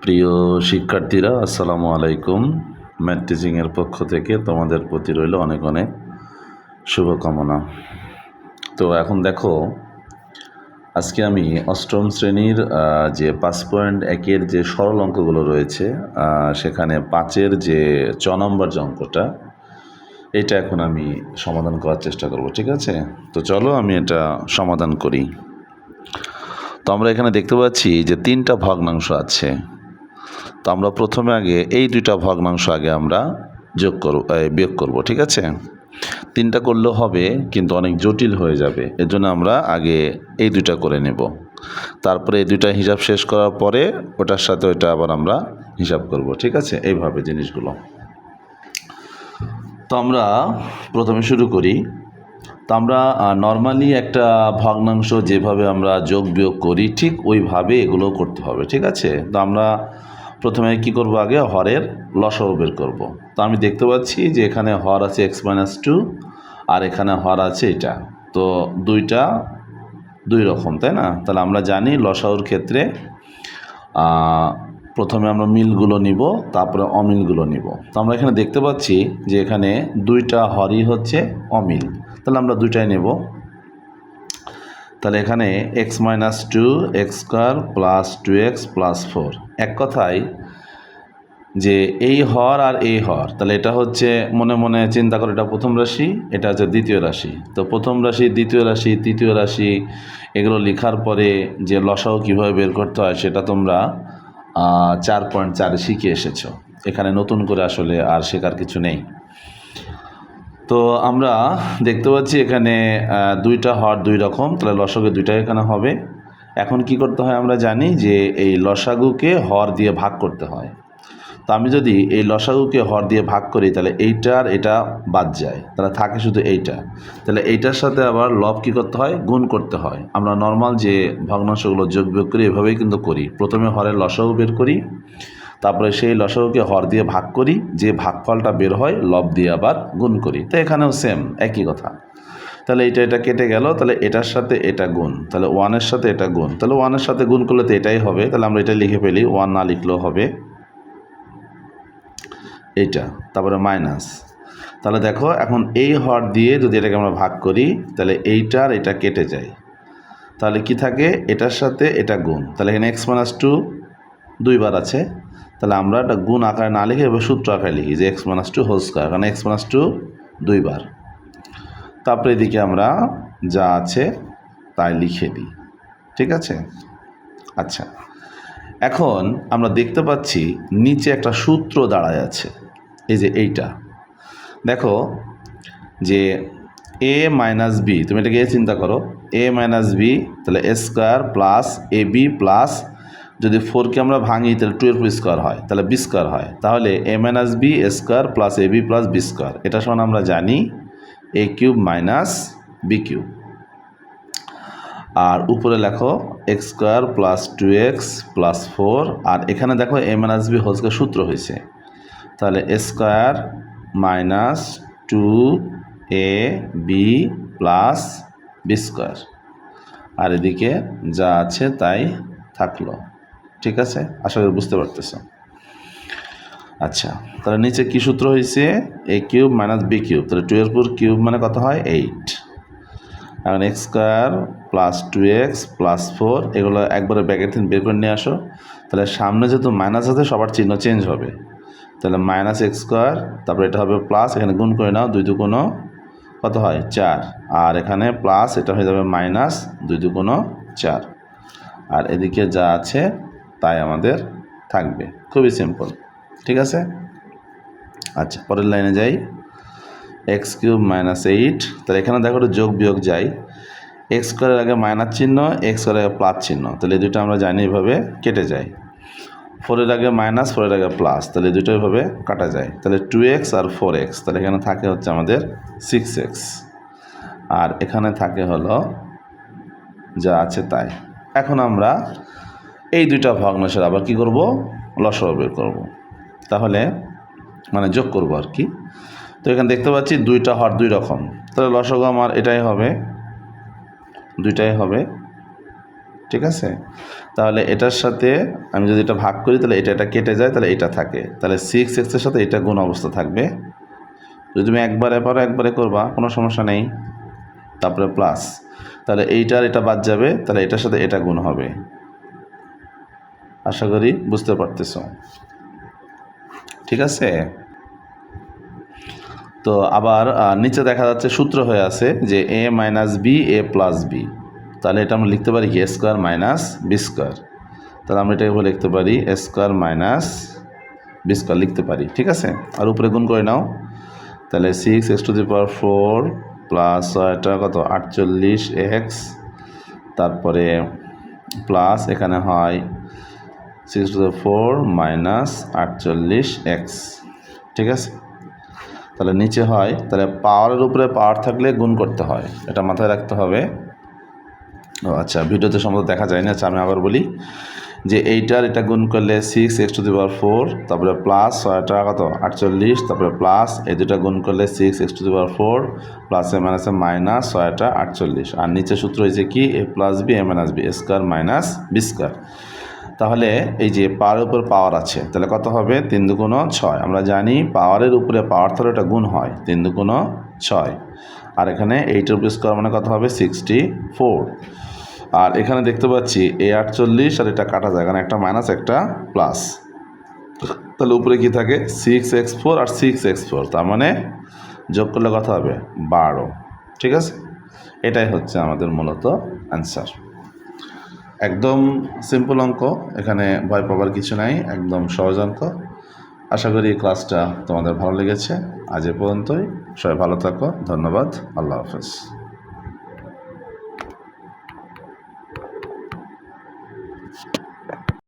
প্রিয় শিক্ষার্থীরা, আসসালামু আলাইকুম। ম্যাথ টিচিংয়ের পক্ষ থেকে তোমাদের প্রতি রইল অনেক অনেক শুভকামনা। তো এখন দেখো, আজকে আমি অষ্টম শ্রেণীর যে 5.1-এর যে সরল অঙ্কগুলো রয়েছে, সেখানে 5-এর যে নম্বর যে অঙ্কটা, এটা এখন আমি সমাধান করার চেষ্টা করব। ঠিক আছে, তো চলো আমি এটা সমাধান করি। তো আমরা এখানে দেখতে পাচ্ছি যে 3টা ভগ্নাংশ আছে। তো আমরা প্রথমে আগে এই 2টা ভগ্নাংশ আগে আমরা বিয়োগ করব। ঠিক আছে, 3টা করলেও হবে, কিন্তু অনেক জটিল হয়ে যাবে। এর জন্য আমরা আগে এই 2টা করে নেব, তারপরে এই 2টা হিসাব শেষ করার পরে ওটার সাথে ওইটা আবার আমরা হিসাব করব। ঠিক আছে, এইভাবে জিনিসগুলো। তো আমরা প্রথমে শুরু করি। তো আমরা নর্মালি একটা ভগ্নাংশ যেভাবে আমরা যোগ বিয়োগ করি, ঠিক ওইভাবে এগুলো করতে হবে। ঠিক আছে, তো আমরা প্রথমে কি করব, আগে হরের লসাগু বের করব। তো আমি দেখতে পাচ্ছি যে এখানে হর আছে x-2 আর এখানে হর আছে এটা। তো দুইটা দুই রকম, তাই না? তাহলে আমরা জানি লসাগুর ক্ষেত্রে প্রথমে আমরা মিলগুলো নিব, তারপরে অমিলগুলো নিব। তো আমরা এখানে দেখতে পাচ্ছি যে এখানে দুইটা হরই হচ্ছে অমিল, তাহলে আমরা দুইটাই নেব। তাহলে এখানে x-2 x² plus 2x plus 4। এক কথায় যে এই হর আর এই হর, তাহলে এটা হচ্ছে মনে মনে চিন্তা করে এটা প্রথম রাশি, এটা হচ্ছে দ্বিতীয় রাশি। তো প্রথম রাশি, দ্বিতীয় রাশি, তৃতীয় রাশি, এগুলো লেখার পরে যে লসাগু কীভাবে বের করতে হয় সেটা তোমরা 4.4 শিখে এসেছো। এখানে নতুন করে আসলে আর শেখার কিছু নেই। তো আমরা দেখতে পাচ্ছি এখানে দুইটা হর দুই রকম, তাহলে লসাগু দুইটাই এখানে হবে। এখন কি করতে হয়, আমরা জানি যে এই লসাগুকে হর দিয়ে ভাগ করতে হয়। তো আমি যদি এই লসাগুকে হর দিয়ে ভাগ করি, তাহলে এইটার এটা বাদ যায়, তাহলে থাকে শুধু এইটা। তাহলে এইটার সাথে আবার লব কী করতে হয়, গুণ করতে হয়। আমরা নর্মাল যে ভগ্নাংশগুলো যোগ বিয়োগ করি এভাবেই কিন্তু করি। প্রথমে হরের লসাগু বের করি, তারপরে সেই লসাগুকে হর দিয়ে ভাগ করি, যে ভাগফলটা বের হয় লব দিয়ে আবার গুণ করি। তো এখানেও সেম একই কথা। তাহলে এটা কেটে গেল, তাহলে এটার সাথে এটা গুণ, তাহলে 1-এর সাথে এটা গুণ, তাহলে 1-এর সাথে গুণ করলে তো এটাই হবে। তাহলে আমরা এটা লিখে ফেলি, 1 না লিখলেও হবে এইটা, তারপরে মাইনাস। তাহলে দেখো এখন এই হর দিয়ে যদি এটাকে আমরা ভাগ করি, তাহলে এইটার এটা কেটে যায়, তাহলে কি থাকে, এটার সাথে এটা গুণ। তাহলে এখানে x-2 দুইবার আছে, তাহলে আমরা এটা গুণ আকারে না লিখে এবার সূত্র আকারে লিখি যে x-2 হোল স্কয়ার, কারণ x-2 দুইবার। তারপরে এদিকে আমরা যা আছে তাই লিখে দিই। ঠিক আছে, আচ্ছা। এখন আমরা দেখতে পাচ্ছি নিচে একটা সূত্র দাঁড়ায় আছে, এই যে এইটা দেখো, যে a মাইনাস বি, তুমি এটাকে চিন্তা করো, a মাইনাস বি, তাহলে a square plus A B plus, যদি 4কে আমরা ভাঙি তাহলে 2 স্কোয়ার হয়, তাহলে বি স্কোয়ার হয়। তাহলে a minus B A square plus A B plus B square, এটা সমান আমরা জানি a cube minus B cube. আর উপরে লেখো X square plus 2x plus 4, আর এখানে দেখো a minus B whole square সূত্র হয়েছে, তাহলে A square minus 2ab plus B square, আর এদিকে যা আছে তাই থাকলো। ঠিক আছে, আশা করি বুঝতে পারতেছো। আচ্ছা, তাহলে নিচে কি সূত্র হয়েছে, a cube minus B cube, তাহলে 2 কিউব মানে কত হয় 8। এখন x square plus 2x plus 4, এগুলো একবারে ব্র্যাকেট থেকে বের করে নিয়ে আসো। তাহলে সামনে যেহেতু মাইনাস আছে সবার চিহ্ন চেঞ্জ হবে, তাহলে মাইনাস এক্স স্কোয়ার, তারপরে এটা হবে প্লাস, এখানে গুণ করে নাও, 2 2 কত হয় 4, আর এখানে প্লাস, এটা হয়ে যাবে মাইনাস 2 2 4, আর এদিকে যা আছে তাই আমাদের থাকবে। খুবই সিম্পল। ঠিক আছে, আচ্ছা পরের লাইনে যাই, এক্স কিউব মাইনাস 8, তাহলে এখানে দেখো যোগ বিয়োগ যাই, এক্স স্কোয়ারের আগে মাইনাস চিহ্ন, এক্স স্কোয়ারের আগে প্লাস চিহ্ন, তাহলে এই দুটো আমরা জানি এভাবে কেটে যায়। 4-এর আগে মাইনাস, 4-এর আগে প্লাস, তাহলে দুটো এভাবে কাটা যায়। তাহলে 2x আর 4x, তাহলে এখানে থাকে হচ্ছে আমাদের 6x, আর এখানে থাকে হলো যা আছে তাই। এখন আমরা এই দুইটা ভগ্নাংশের আবার কি করব, লসাগু বের করব, তাহলে মানে যোগ করব আর কি। তো এখানে দেখতে পাচ্ছি দুইটা হর দুই রকম, তাহলে লসাগু আমার এটাই হবে, দুইটাই হবে। ঠিক আছে? তাহলে এটার সাথে আমি যদি এটা ভাগ করি তাহলে এটা কেটে যায়, তাহলে এটা থাকে, তাহলে 6x-এর সাথে এটা গুণ অবস্থা থাকবে। যদি তুমি একবারে পারো একবারে করবা, কোনো সমস্যা নেই। তারপরে প্লাস, তাহলে এইটার এটা বাদ যাবে, তাহলে এটার সাথে এটা গুণ হবে। আশা করি বুঝতে পারতেছো, ঠিক আছে? তো আবার নিচে দেখা যাচ্ছে সূত্র হয়ে আছে যে a minus B a plus B, তাহলে এটা আমরা লিখতে পারি কি a square minus B square. তাহলে আমরা এটাকে লিখতে পারি a square minus B square লিখতে পারি, ঠিক আছে? আর উপরে গুণ করে নাও, তাহলে 6x⁴ প্লাস এটা কত 48x, তারপরে প্লাস এখানে হয় 6⁴ মাইনাস 48x, ঠিক আছে? তাহলে নিচে হয়, তাহলে পাওয়ারের উপরে পাওয়ার থাকলে গুণ করতে হয়, এটা মাথায় রাখতে হবে। ও আচ্ছা, ভিডিওতে সম্ভবত দেখা যায় না, আচ্ছা আমি আবার বলি যে এইটার এটা গুণ করলে 6x⁴, তারপরে প্লাস এটা কত 48, তারপরে প্লাস এই দুটা গুণ করলে 6x⁴, প্লাসে মাইনাসে মাইনাস এটা 48, আর নিচে সূত্র হয়েছে কি a plus B a minus B, a square minus B square. তাহলে এই যে পাওয়ারের উপর পাওয়ার আছে, তাহলে কত হবে 3 দুগুণ 6। আমরা জানি পাওয়ারের উপরে পাওয়ার থাকলে এটা গুণ হয়, 3 দুগুণ 6, আর এখানে 8 স্কোয়ার মানে কত হবে 64। আর এখানে দেখতে পাচ্ছি a 48 আর এটা কাটা যায়, কারণ একটা মাইনাস একটা প্লাস, তাহলে উপরে কি থাকে 6x4 আর 6x4, তার মানে যোগ করলে কত হবে 12, ঠিক আছে? এটাই হচ্ছে আমাদের মূলত অ্যান্সার। একদম সিম্পল অঙ্ক, এখানে ভয় পাবার কিছু নাই, একদম সহজ অঙ্ক। আশা করি ক্লাসটা তোমাদের ভালো লেগেছে। আজ এ পর্যন্তই, সবাই ভালো থাকো, ধন্যবাদ, আল্লাহ হাফেজ।